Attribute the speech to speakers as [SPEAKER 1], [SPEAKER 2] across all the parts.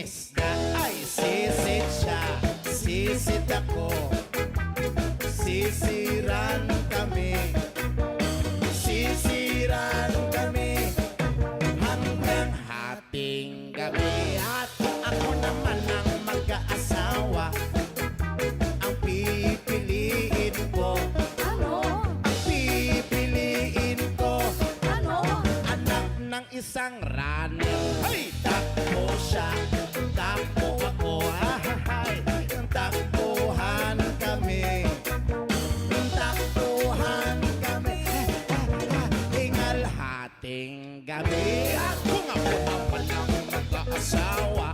[SPEAKER 1] isda ay sisid siya, sisid ako. Sisiran kami, sisiran kami hanggang hating gabi. At ako naman ang mag-aasawa, ang pipiliin ko.
[SPEAKER 2] Ano?
[SPEAKER 1] Ang pipiliin ko,
[SPEAKER 2] Ano?
[SPEAKER 1] anak ng isang runner. Hey! Takbo siya, takbo ako. Ay, takbuhan kami. Takbuhan kami. Hingal hating gabi. At kung ako naman ang mag-aasawa,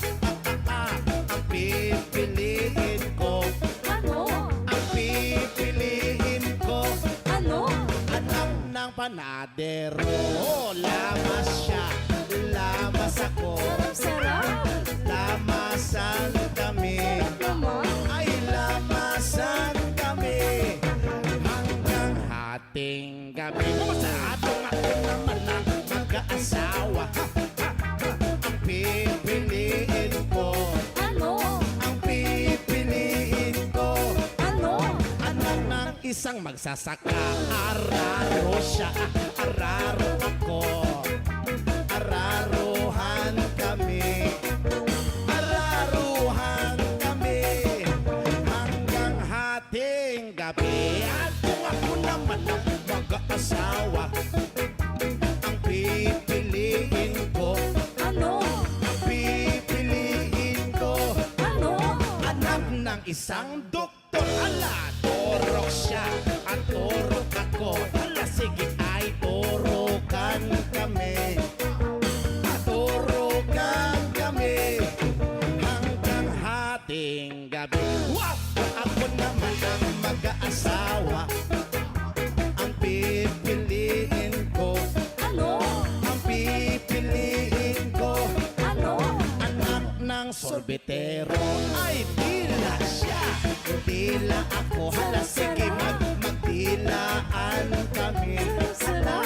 [SPEAKER 1] ang pipiliin ko.
[SPEAKER 2] Ano?
[SPEAKER 1] Ang pipiliin ko,
[SPEAKER 2] Ano?
[SPEAKER 1] anak ng panadero. Lamas siya, lamas ako.
[SPEAKER 2] Sarap!
[SPEAKER 1] Lamasan kami,
[SPEAKER 2] Naman?
[SPEAKER 1] ay lamasan kami hanggang hating gabi. Sa atong ako naman ang mag-aasawa, ang pipiliin ko.
[SPEAKER 2] Ano?
[SPEAKER 1] Ang pipiliin ko,
[SPEAKER 2] Ano?
[SPEAKER 1] anak ng isang magsasaka. Araro siya, araro ako. Araruhan kami, araruhan kami hanggang hating gabi. At kung ako naman ang mag-aasawa, ang pipiliin ko.
[SPEAKER 2] Ano?
[SPEAKER 1] Ang pipiliin ko,
[SPEAKER 2] Ano?
[SPEAKER 1] anak ng isang doktor. Ala, turok siya at turok ako. Ala, sige ay turukan kami. Turukan kami hanggang hating gabi. Wow! Ako naman ang mag-aasawa, ang pipiliin ko.
[SPEAKER 2] Ano?
[SPEAKER 1] Ang pipiliin ko,
[SPEAKER 2] Ano?
[SPEAKER 1] anak ng sorbetero. Ay, tila siya, tila ako. Hala, sige, magtilaan kami.
[SPEAKER 2] Sarap!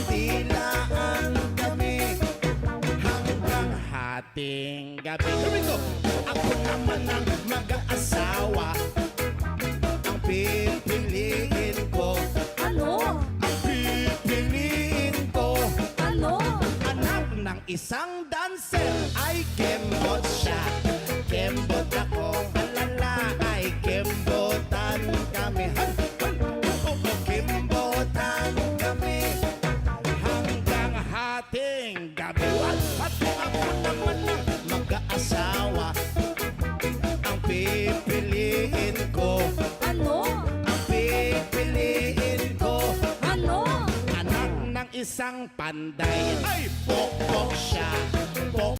[SPEAKER 1] Tilaan kami hanggang hating gabi. Here we go! Ako naman ang mag-aasawa, ang pipiliin ko.
[SPEAKER 2] Ano?
[SPEAKER 1] Ang pipiliin ko,
[SPEAKER 2] Ano?
[SPEAKER 1] anak ng isang dancer. Ay, kembot siya, kembot ako. Alala, ay kembotan kami. Kembotan kami hanggang hating gabi. At ako naman ang mag-aasawa, ang pipiliin ko.
[SPEAKER 2] Ano?
[SPEAKER 1] Ang pipiliin ko,
[SPEAKER 2] Ano?
[SPEAKER 1] anak ng isang panday. Ay, pokpok siya, pokpok